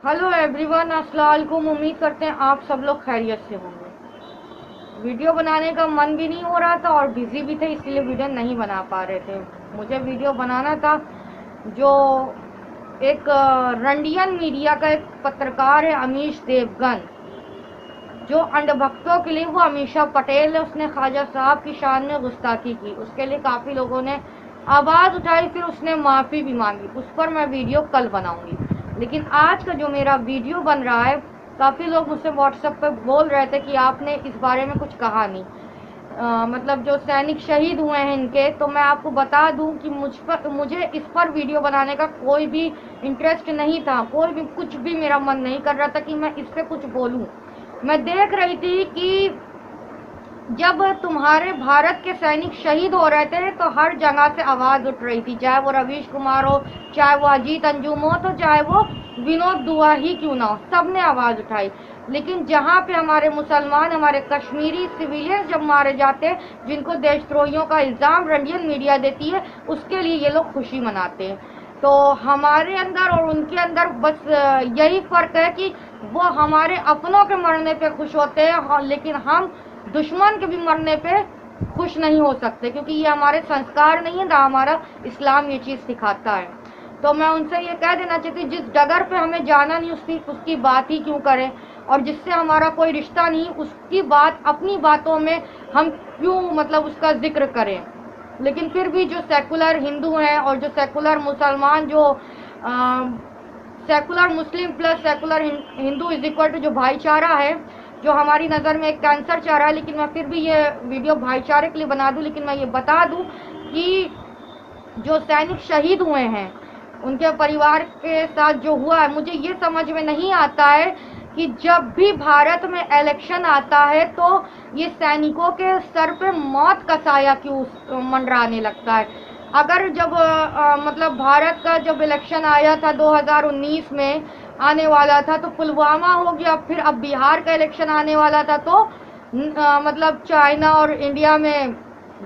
Hello everyone, अस्सलाम वालेकुम। उम्मीद करते हैं आप सब लोग खैरियत से होंगे। वीडियो बनाने का मन भी नहीं हो रहा था और बिजी भी थे, इसलिए वीडियो नहीं बना पा रहे थे। मुझे वीडियो बनाना था। जो एक रंडियन मीडिया का एक पत्रकार है, अमीश देवगन, जो अंधभक्तों के लिए वो अमीषा पटेल है, उसने ख्वाजा साहब की शान में गुस्ताखी की। उसके लिए काफ़ी लोगों ने आवाज़ उठाई, फिर उसने माफ़ी भी मांगी। उस पर मैं वीडियो कल बनाऊंगी। लेकिन आज का जो मेरा वीडियो बन रहा है, काफ़ी लोग मुझसे व्हाट्सएप पर बोल रहे थे कि आपने इस बारे में कुछ कहा नहीं। मतलब जो सैनिक शहीद हुए हैं इनके, तो मैं आपको बता दूं कि मुझे इस पर वीडियो बनाने का कोई भी इंटरेस्ट नहीं था। कोई भी कुछ भी मेरा मन नहीं कर रहा था कि मैं इस पर कुछ बोलूं। मैं देख रही थी कि जब तुम्हारे भारत के सैनिक शहीद हो रहे थे तो हर जगह से आवाज़ उठ रही थी, चाहे वो रवीश कुमार हो, चाहे वो अजीत अंजुम हो, तो चाहे वो विनोद दुआ ही क्यों ना हो, सबने आवाज़ उठाई। लेकिन जहाँ पे हमारे मुसलमान, हमारे कश्मीरी सिविलियंस जब मारे जाते, जिनको देशद्रोहियों का इल्ज़ाम रंडियन मीडिया देती है, उसके लिए ये लोग खुशी मनाते हैं। तो हमारे अंदर और उनके अंदर बस यही फ़र्क है कि वो हमारे अपनों के मरने पे खुश होते हैं, लेकिन हम दुश्मन के भी मरने पे खुश नहीं हो सकते, क्योंकि ये हमारे संस्कार नहीं है, ना हमारा इस्लाम ये चीज़ सिखाता है। तो मैं उनसे ये कह देना चाहती हूँ, जिस डगर पे हमें जाना नहीं उसकी बात ही क्यों करें, और जिससे हमारा कोई रिश्ता नहीं उसकी बात अपनी बातों में हम क्यों मतलब उसका जिक्र करें। लेकिन फिर भी जो सेकुलर हिंदू हैं और जो सेकुलर मुसलमान, जो secular Muslim plus secular Hindu is equal to जो भाईचारा है, जो हमारी नज़र में एक कैंसर चाह रहा है। लेकिन मैं फिर भी ये वीडियो भाईचारे के लिए बना दूं, लेकिन मैं ये बता दूं कि जो सैनिक शहीद हुए हैं उनके परिवार के साथ जो हुआ है, मुझे ये समझ में नहीं आता है कि जब भी भारत में इलेक्शन आता है तो ये सैनिकों के सर पे मौत का साया क्यों मंडराने लगता है। अगर जब मतलब भारत का जब इलेक्शन आया था 2019 में आने वाला था, तो पुलवामा हो गया, फिर अब बिहार का इलेक्शन आने वाला था, तो मतलब चाइना और इंडिया में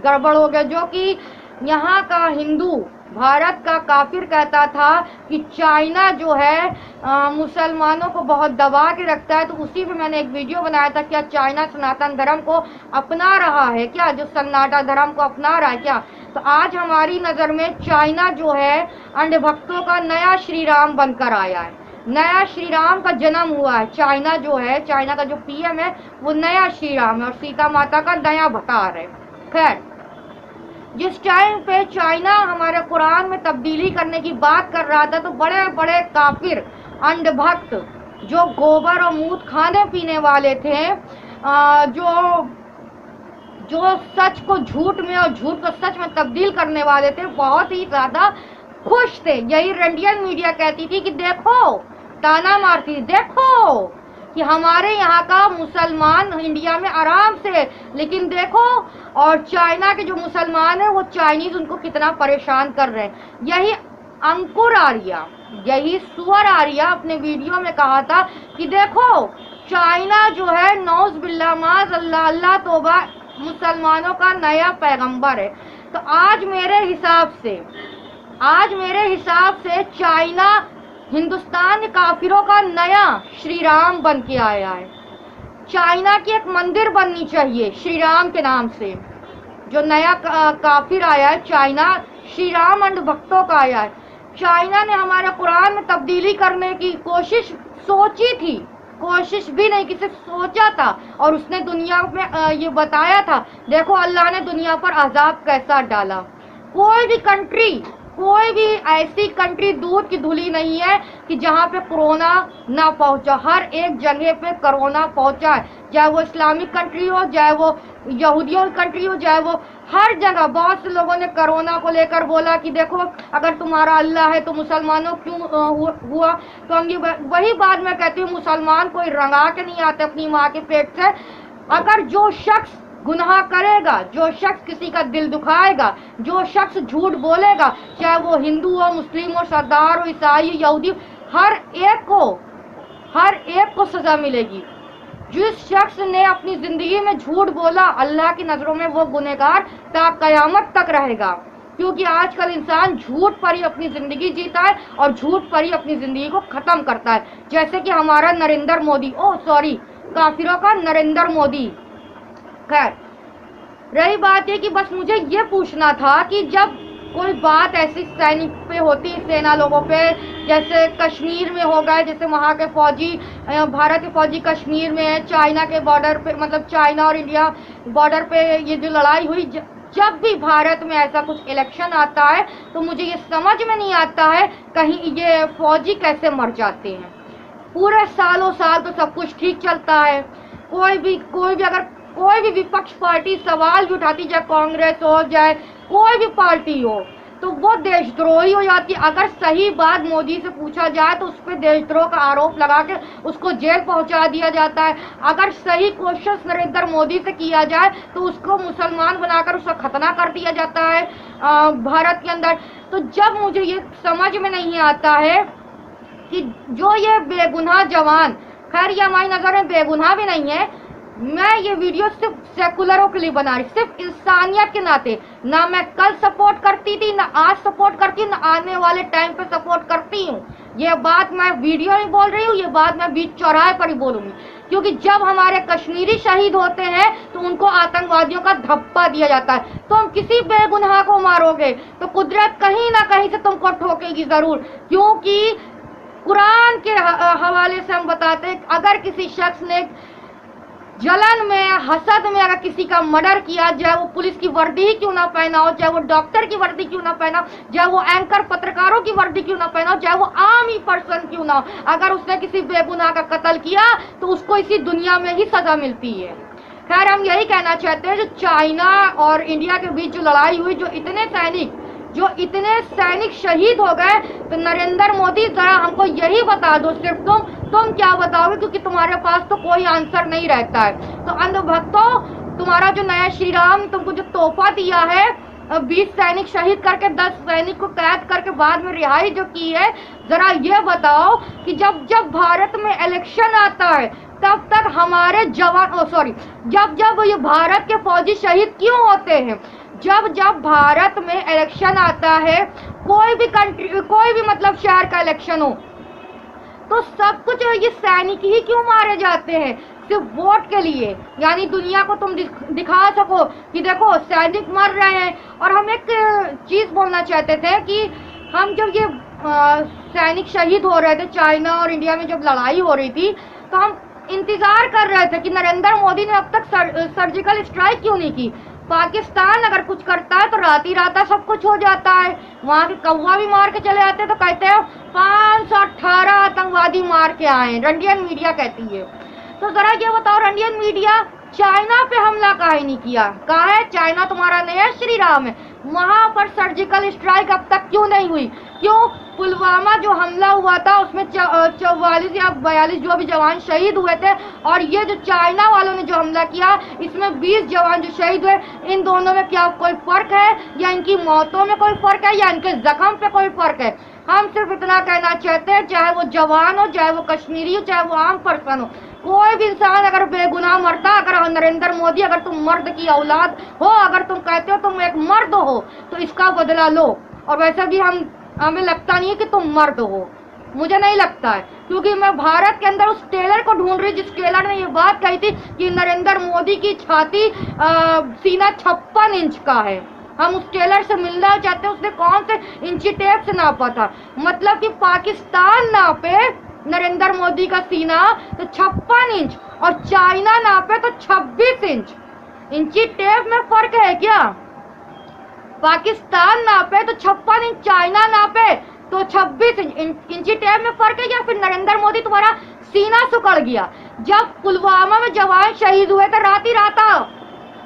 गड़बड़ हो गया। जो कि यहाँ का हिंदू भारत का काफिर कहता था कि चाइना जो है मुसलमानों को बहुत दबा के रखता है। तो उसी पे मैंने एक वीडियो बनाया था, क्या चाइना सनातन धर्म को अपना रहा है क्या, जो सन्नाटा धर्म को अपना रहा है क्या। तो आज हमारी नज़र में चाइना जो है अंधभक्तों का नया श्री राम बनकर आया है, नया श्री राम का जन्म हुआ है। चाइना जो है, चाइना का जो पीएम है वो नया श्री राम है और सीता माता का नया अवतार है। खैर, जिस टाइम पे चाइना हमारे कुरान में तब्दीली करने की बात कर रहा था, तो बड़े बड़े काफिर अंधभक्त जो गोबर और मूत खाने पीने वाले थे, जो जो सच को झूठ में और झूठ को सच में तब्दील करने वाले थे, बहुत ही ज्यादा खुश थे। यही रंडियन मीडिया कहती थी कि देखो, ताना मारती, देखो कि हमारे यहाँ का मुसलमान इंडिया में आराम से, लेकिन देखो और चाइना के जो मुसलमान है वो चाइनीज उनको कितना परेशान कर रहे हैं। यही अंकुर आर्या, यही सुअर आर्या अपने वीडियो में कहा था कि देखो चाइना जो है नौज बिल्ला माज अल्लाह अल्लाह तोबा मुसलमानों का नया पैगंबर है। तो आज मेरे हिसाब से चाइना हिंदुस्तान के काफिरों का नया श्री राम बन के आया है। चाइना की एक मंदिर बननी चाहिए श्री राम के नाम से। जो नया काफिर आया है चाइना, श्री राम अंधभक्तों का आया है। चाइना ने हमारे कुरान में तब्दीली करने की कोशिश सोची थी, कोशिश भी नहीं कि सिर्फ सोचा था, और उसने दुनिया में ये बताया था, देखो अल्लाह ने दुनिया पर अजाब कैसा डाला। कोई भी ऐसी कंट्री दूध की धुली नहीं है कि जहाँ पे कोरोना ना पहुँचा। हर एक जगह पे कोरोना पहुँचा है, चाहे वो इस्लामिक कंट्री हो, चाहे वो यहूदियों की कंट्री हो, चाहे वो हर जगह। बहुत से लोगों ने कोरोना को लेकर बोला कि देखो अगर तुम्हारा अल्लाह है तो मुसलमानों क्यों हुआ। तो हम ये वही बात मैं कहती हूँ, मुसलमान कोई रंगा के नहीं आते अपनी माँ के पेट से। अगर जो शख्स गुनाह करेगा, जो शख्स किसी का दिल दुखाएगा, जो शख्स झूठ बोलेगा, चाहे वो हिंदू हो, मुस्लिम हो, सरदार हो, ईसाई हो, यहूदी, हर एक को सजा मिलेगी। जिस शख्स ने अपनी जिंदगी में झूठ बोला, अल्लाह की नजरों में वो गुनहगार ता कयामत तक रहेगा। क्योंकि आजकल इंसान झूठ पर ही अपनी ज़िंदगी जीता है और झूठ पर ही अपनी ज़िंदगी को ख़त्म करता है, जैसे कि हमारा नरेंद्र मोदी, ओह सॉरी, काफिरों का नरेंद्र मोदी। खैर, रही बात ये कि बस मुझे ये पूछना था कि जब कोई बात ऐसी सैनिक पे होती है, सेना लोगों पे, जैसे कश्मीर में हो गए, जैसे वहाँ के फौजी, भारत के फौजी कश्मीर में है, चाइना के बॉर्डर पे, मतलब चाइना और इंडिया बॉर्डर पे ये जो लड़ाई हुई, जब भी भारत में ऐसा कुछ इलेक्शन आता है तो मुझे ये समझ में नहीं आता है कहीं ये फौजी कैसे मर जाते हैं। पूरे सालों साल तो सब कुछ ठीक चलता है, कोई भी अगर कोई भी विपक्ष पार्टी सवाल भी उठाती, चाहे कांग्रेस हो, चाहे कोई भी पार्टी हो, तो वो देशद्रोही हो जाती है। अगर सही बात मोदी से पूछा जाए तो उस पर देशद्रोह का आरोप लगा के उसको जेल पहुंचा दिया जाता है। अगर सही क्वेश्चन नरेंद्र मोदी से किया जाए तो उसको मुसलमान बनाकर उसका खतना कर दिया जाता है भारत के अंदर। तो जब मुझे ये समझ में नहीं आता है कि जो ये बेगुनाह जवान, खैर ये हमारी नज़र में बेगुनाह भी नहीं है, मैं ये वीडियो सिर्फ सेकुलरों के लिए बना रही, सिर्फ इंसानियत के नाते। ना मैं कल सपोर्ट करती थी, ना आज सपोर्ट करती, ना आने वाले टाइम पे सपोर्ट करती हूँ। ये बात मैं वीडियो में बोल रही हूँ, ये बात मैं बीच चौराहे पर ही बोलूंगी, क्योंकि जब हमारे कश्मीरी शहीद होते हैं तो उनको आतंकवादियों का धब्बा दिया जाता है। तो हम किसी बेगुनाह को मारोगे तो कुदरत कहीं ना कहीं से तुमको ठोकेगी जरूर, क्योंकि कुरान के हवाले से हम बताते हैं अगर किसी शख्स ने जलन में, हसद में अगर किसी का मर्डर किया, चाहे वो पुलिस की वर्दी ही क्यों ना पहना हो, चाहे वो डॉक्टर की वर्दी क्यों ना पहना हो, चाहे वो एंकर पत्रकारों की वर्दी क्यों ना पहना हो, चाहे वो आम ही पर्सन क्यों ना हो, अगर उसने किसी बेगुनाह का कत्ल किया तो उसको इसी दुनिया में ही सजा मिलती है। खैर, हम यही कहना चाहते हैं, जो चाइना और इंडिया के बीच जो लड़ाई हुई, जो इतने सैनिक शहीद हो गए, तो नरेंद्र मोदी जरा हमको यही बता दो, सिर्फ तुम क्या बताओगे, क्योंकि तुम्हारे पास तो कोई आंसर नहीं रहता है। तो अंधभक्तों, तुम्हारा जो नया श्री राम तुमको जो तोहफा दिया है, 20 सैनिक शहीद करके 10 सैनिक को कैद करके बाद में रिहाई जो की है, जरा ये बताओ कि जब भारत में इलेक्शन आता है तब तक हमारे जवान, जब ये भारत के फौजी शहीद क्यों होते हैं? जब भारत में इलेक्शन आता है, कोई भी मतलब शहर का इलेक्शन हो, तो सब कुछ ये सैनिक ही क्यों मारे जाते हैं? सिर्फ वोट के लिए, यानी दुनिया को तुम दिखा सको कि देखो सैनिक मर रहे हैं। और हम एक चीज बोलना चाहते थे कि हम जब ये सैनिक शहीद हो रहे थे, चाइना और इंडिया में जब लड़ाई हो रही थी, तो हम इंतजार कर रहे थे कि नरेंद्र मोदी ने अब तक सर्जिकल स्ट्राइक क्यों नहीं की। पाकिस्तान अगर कुछ करता है तो रात ही रात सब कुछ हो जाता है, वहाँ के कौवा भी मार के चले आते हैं, तो कहते हैं 518 आतंकवादी मार के आए, रंडियन मीडिया कहती है। तो जरा ये बताओ, रंडियन मीडिया चाइना पे हमला काहे नहीं किया? कहा है चाइना तुम्हारा नया श्री राम है, वहां पर सर्जिकल स्ट्राइक अब तक क्यों नहीं हुई? क्यों? पुलवामा जो हमला हुआ था उसमें 44 या 42 जो भी जवान शहीद हुए थे, और ये जो चाइना वालों ने जो हमला किया इसमें 20 जवान जो शहीद हुए, इन दोनों में क्या कोई फर्क है? या इनकी मौतों में कोई फर्क है, या इनके जख्म पे कोई फर्क है? हम सिर्फ इतना कहना चाहते हैं, चाहे वो जवान हो, चाहे वो कश्मीरी हो, चाहे वो आम पर्सन हो, कोई भी इंसान अगर बेगुनाह मरता, अगर नरेंद्र मोदी, अगर तुम मर्द की औलाद हो, अगर तुम कहते हो तुम एक मर्द हो, तो इसका बदला लो। और वैसे भी हमें लगता नहीं है कि तुम मर्द हो, मुझे नहीं लगता है, क्योंकि मैं भारत के अंदर उस टेलर को ढूंढ रही जिस टेलर ने ये बात कही थी कि नरेंद्र मोदी की छाती सीना 56 इंच का है। हम उस टेलर से मिलना चाहते हैं, उसने कौन से इंची टेप से नापा था? मतलब कि पाकिस्तान नापे नरेंद्र मोदी का सीना तो 56 इंच, और चाइना नापे तो 26 इंच। इंची टेप में फर्क है क्या? पाकिस्तान नापे तो 56 इंच, चाइना नापे तो 26 इंच। इंची टेप में फर्क है, या फिर नरेंद्र मोदी तुम्हारा सीना सुकड़ गया? जब पुलवामा में जवान शहीद हुए थे, रात ही रात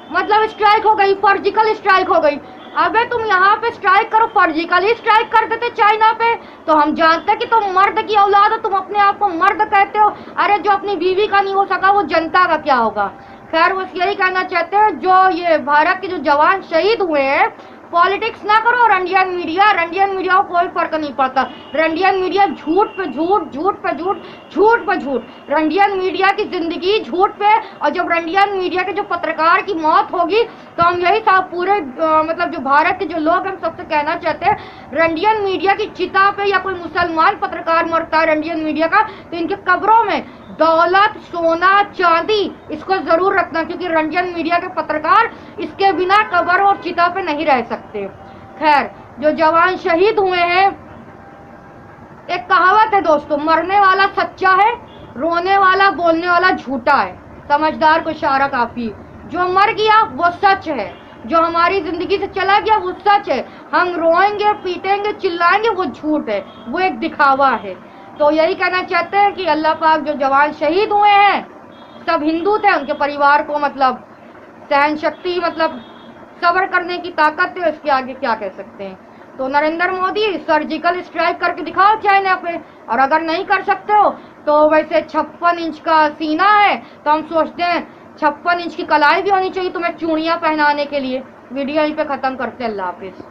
मतलब स्ट्राइक हो गई, सर्जिकल स्ट्राइक हो गई। अबे तुम यहाँ पे स्ट्राइक करो, सर्जिकली स्ट्राइक कर देते चाइना पे, तो हम जानते कि तुम मर्द की औलाद हो, तुम अपने आप को मर्द कहते हो। अरे जो अपनी बीवी का नहीं हो सका वो जनता का क्या होगा? खैर, बस यही कहना चाहते हैं, जो ये भारत के जो जवान शहीद हुए हैं पॉलिटिक्स ना करो। रंडियन मीडिया को कोई फर्क नहीं पड़ता। रंडियन मीडिया झूठ पे झूठ, झूठ पे झूठ, झूठ पे झूठ। रंडियन मीडिया की जिंदगी झूठ पे। और जब रंडियन मीडिया के जो पत्रकार की मौत होगी तो हम यही सब पूरे मतलब जो भारत के जो लोग हम सबसे कहना चाहते हैं, रंडियन मीडिया की चिता पे या कोई मुसलमान पत्रकार मरता है रंडियन मीडिया का, तो इनके कब्रों में दौलत, सोना, चांदी इसको जरूर रखना, क्योंकि रंडियन मीडिया के पत्रकार इसके बिना कब्र और चिता पे नहीं रह सकते। खैर, जो जवान शहीद हुए हैं, एक कहावत है दोस्तों, मरने वाला सच्चा है, रोने वाला बोलने वाला झूठा है। समझदार को इशारा काफी। जो मर गया वो सच है, जो हमारी जिंदगी से चला गया वो सच है। हम रोएंगे, पीटेंगे, चिल्लाएंगे, वो झूठ है, वो एक दिखावा है। तो यही कहना चाहते हैं कि अल्लाह पाक जो जवान शहीद हुए हैं सब हिंदू थे, उनके परिवार को मतलब सहन शक्ति, मतलब सब्र करने की ताकत है, इसके आगे क्या कह सकते हैं। तो नरेंद्र मोदी सर्जिकल स्ट्राइक करके दिखाओ चाइना पे, और अगर नहीं कर सकते हो तो वैसे 56 इंच का सीना है तो हम सोचते हैं 56 इंच की कलाई भी होनी चाहिए तुम्हें चूड़ियां पहनाने के लिए। वीडियो यहीं पे खत्म करते हैं। अल्लाह हाफिज।